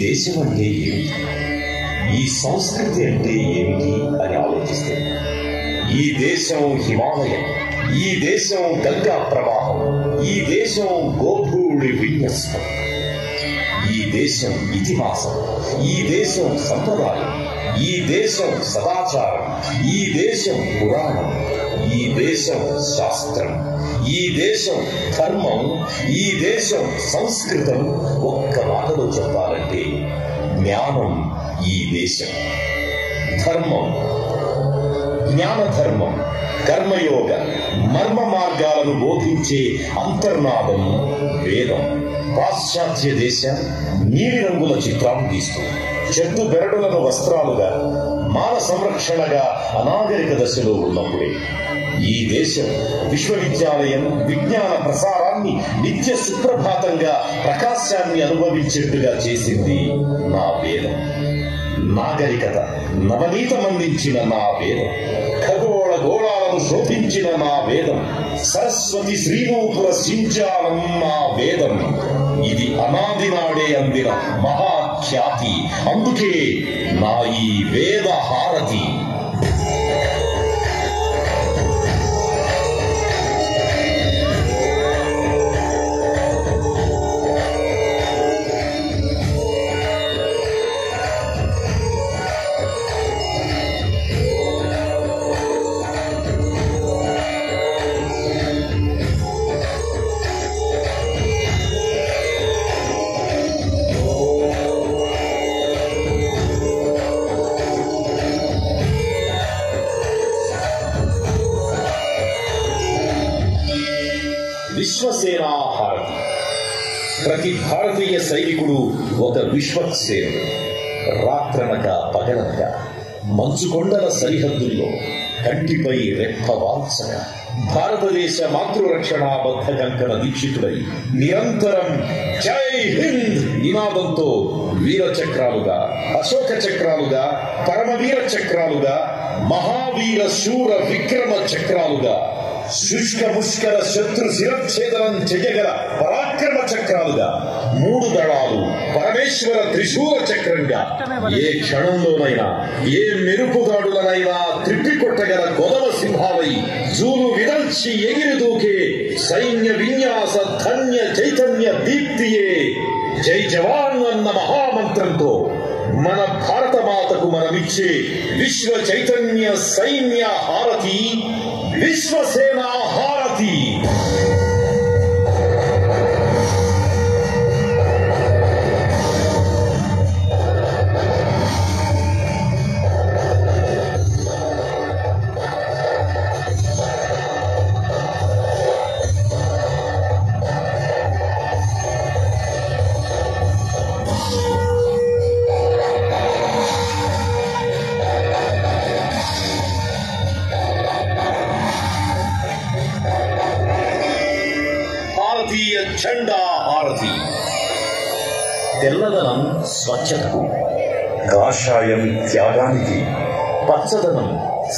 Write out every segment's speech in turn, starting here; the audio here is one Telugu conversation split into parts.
దేశం అంటే ఏమిటి, ఈ సంస్కృతి అంటే ఏమిటి అని ఆలోచిస్తే ఈ దేశం హిమాలయం, ఈ దేశం గంగా ప్రవాహం, ఈ దేశం గోధూళి విన్యస్తం, ఈ దేశం ఇతిహాసం, ఈ దేశం సంప్రదాయం, ఈ దేశం సదాచారం, ఈ దేశం పురాణం, ఈ దేశం శాస్త్రం, ఈ దేశం ధర్మం, ఈ దేశం సంస్కృతం. ఒక్క మాటలో చెప్పాలంటే జ్ఞానం ఈ దేశం. ధర్మం, జ్ఞానధర్మం, కర్మయోగ మర్మ మార్గాలను బోధించే అంతర్నాదం వేదం. పాశ్చాత్య దేశం నీలి రంగుల చిత్రాలు గీస్తుంది. చెట్టు బెరడులను వస్త్రాలుగా, మాన సంరక్షణగా అనాగరిక దశలో ఉన్నప్పుడే ఈ దేశం విశ్వవిద్యాలయం విజ్ఞాన ప్రసారాన్ని నిత్య సుప్రభాతంగా ప్రకాశాన్ని అనుభవించేట్టుగా చేసింది నా వేదం. నాగరికత నవనీతమందించిన నా వేదం, ఖగోళ గోళాలను శోధించిన నా వేదం, సరస్వతి శ్రీరూపుల సించానం నా వేదం. ఇది అనాది నాడే అందిన మహాఖ్యాతి. అందుకే నా ఈ వేద హారతి. విశ్వసేనా హారతి. ప్రతి భారతీయ సైనికుడు ఒక విశ్వసేనుడు. రాత్రనక పగలనక మంచుకొండల సరిహద్దుల్లో కంటిపై రెప్పవాల్సగా భారతదేశ మాతృరక్షణాబద్ధ కంకణ దీక్షితుడై నిరంతరం జై హింద్ నినాదంతో వీర చక్రాలుగా, అశోక చక్రాలుగా, పరమవీర చక్రాలుగా, మహావీర శూర విక్రమ చక్రాలుగా, శుష్క ముష్కర శత్రు శిరఛేదనం చెయ్యగల పరాక్రమ చక్రాలుగా, మూడు దళాలు పరమేశ్వర త్రిశూల చక్రంగా, ఏ క్షణంలోనైనా ఏ మెరుపుదాడులనైనా త్రిప్పికొట్టగల గొదవ సింహాలై జూలు విదల్చి ఎగిరి దూకే సైన్య విన్యాస ధన్య చైతన్య దీప్తియే జై జవాన్ అన్న మహామంత్రంతో మన భారతమాతకు మనమిచ్చే విశ్వ చైతన్య సైన్య హారతి విశ్వసేనా హారతి. జెండా హారతి. తెల్లదనం స్వచ్ఛతకు, కాషాయం త్యాగానికి, పచ్చదనం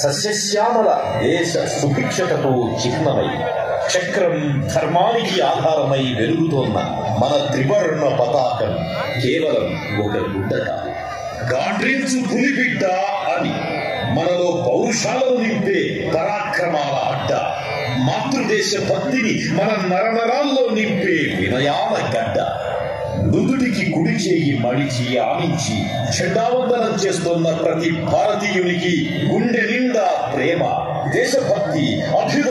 సస్యశ్యామల దేశ సుభిక్షతకు చిహ్నమై, చక్రం ధర్మానికి ఆధారమై వెలుగుతోన్న మన త్రివర్ణ పతాకం కేవలం ఒక గుడ్డట. గాండ్రించు పులిబిడ్డ అని మనలో పౌరుషాలను నింపే పరాక్రమాల అడ్డ. మాతృదేశ భక్తిని మన నరనరాల్లో నింపే వినయాల గడ్డ. నుదుటికి కుడి చేయి మడిచి ఆనించి జెండావందనం చేస్తున్న ప్రతి భారతీయునికి గుండె నిండా ప్రేమ, దేశభక్తి, అభ్యుదయ